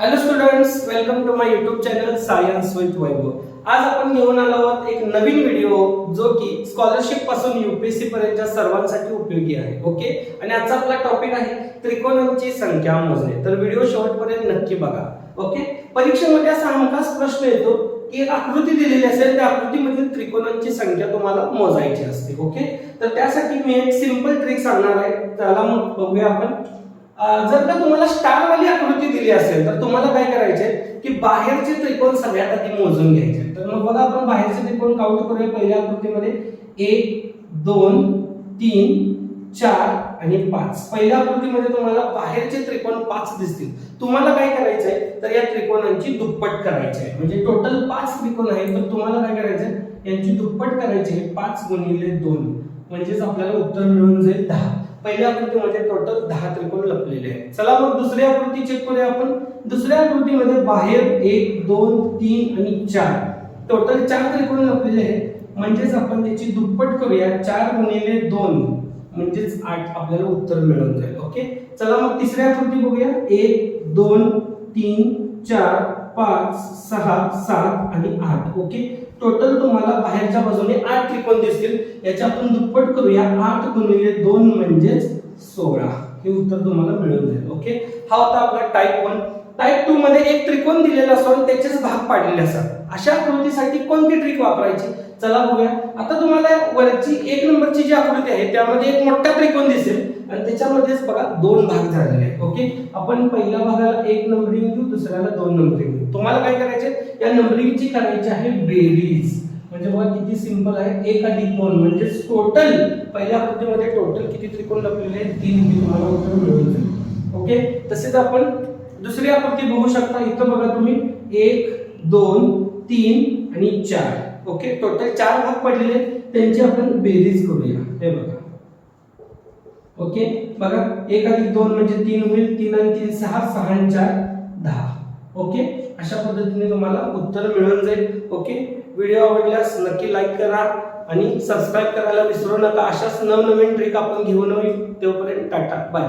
Hello students, welcome to my YouTube channel science with Vaibhav. आज आपण घेऊन आलो आहोत एक नवीन व्हिडिओ जो की स्कॉलरशिप पासून यूपीएससी पर्यंतच्या सर्वांसाठी उपयोगी आहे. ओके, आणि आजचा आपला टॉपिक आहे त्रिकोणांची संख्या मोजणे. तर व्हिडिओ शेवटपर्यंत नक्की बघा. ओके, परीक्षेमध्ये असा हमखास प्रश्न येतो की एक आकृती दिलेली असेल, त्या आकृतीमधील त्रिकोणांची संख्या तुम्हाला मोजायची असते. ओके, तर त्यासाठी मी एक सिंपल ट्रिक सांगणार आहे. त्याला मग बघूया आपण. जर का तुम्हाला स्टार वाली आकृती दिली असेल तर तुम्हाला काय करायचे की बाहेरचे त्रिकोण सगळ्यात आधी मोजून घ्यायचे. तर मग बघा, आपण बाहेरचे त्रिकोण काउंट करूया. पहिल्या आकृतीमध्ये 1 2 3 4 आणि 5. पहिल्या आकृतीमध्ये तुम्हाला बाहेरचे त्रिकोण 5 दिसतील. तुम्हाला काय करायचंय तर या त्रिकोणांची दुप्पट करायची आहे. म्हणजे टोटल 5 त्रिकोण आहेत, तर तुम्हाला काय करायचंय यांची दुप्पट करायची आहे. 5 गुणिले 2 म्हणजेच आपल्याला उत्तर मिळून जाईल 10. पहिल्या आकृतीमध्ये टोटल 10 त्रिकोण लपलेले आहेत. चला मग दुसरी आकृती चेक करूया आपण. दुसऱ्या आकृतीमध्ये बाहेर 1 2 3 आणि 4 टोटल 4 त्रिकोण लपलेले आहेत. म्हणजेच आपण त्याची दुप्पट करूया. 4 गुणिले 2 म्हणजेच 8 आपल्याला उत्तर मिळून जाईल. ओके, चला मग तिसरी आकृती बघूया. 1 2 3 4 5 6 7 आणि 8. ओके, टोटल तुम्हाला बाहेरच्या बाजूने 8 त्रिकोण दिसतील. याच्या आपण दुप्पट करूया. 8 गुणिले 2 म्हणजेच 16. हे उत्तर तुम्हाला मिळून जाईल. ओके, हा होता आपला टाइप 1. टाइप 2 मध्ये एक त्रिकोण दिलेला असतो आणि त्याचेच भाग पाडलेले असतात. अशा आकृतीसाठी कोणती ट्रिक वापरायची चला बघूया. आता तुम्हाला वरची 1 नंबरची जी आकृती आहे त्यामध्ये एक मोठा त्रिकोण दिसेल आणि त्याच्यामध्येच बघा 2 भाग झालेले आहेत. ओके, आपण पहिल्या भागाला 1 नंबरिंग देऊ, दुसऱ्याला 2 नंबरिंग देऊ. तुम्हाला काय करायचे, या नंबरिंगची करायची आहे बेरीज. म्हणजे बघा किती सिंपल आहे. 1 अधिक 2 म्हणजे टोटल पहिल्या आकृतीमध्ये टोटल किती त्रिकोण लपलेले आहेत 3. हे तुम्हाला उत्तर मिळून जाईल. ओके, तसेच आपण दुसरी आकृती बघू शकता. इथं बघा तुम्ही 1 2 3 आणि 4. ओके, टोटल 4 भाग पडलेले, त्यांची आपण बेरीज करूया. हे बघा. ओके, बघा 1 अधिक 2 म्हणजे 3 होईल. 3 आणि 3 6, 6 आणि 4 10. ओके, अशा पद्धतीने तुम्हाला उत्तर मिळून जाईल. ओके, व्हिडिओ आवडल्यास नक्की लाईक करा आणि सबस्क्राईब करायला विसरू नका. अशाच नवनवीन ट्रिक आपण घेऊन येऊ. तोपर्यंत टाटा बाय.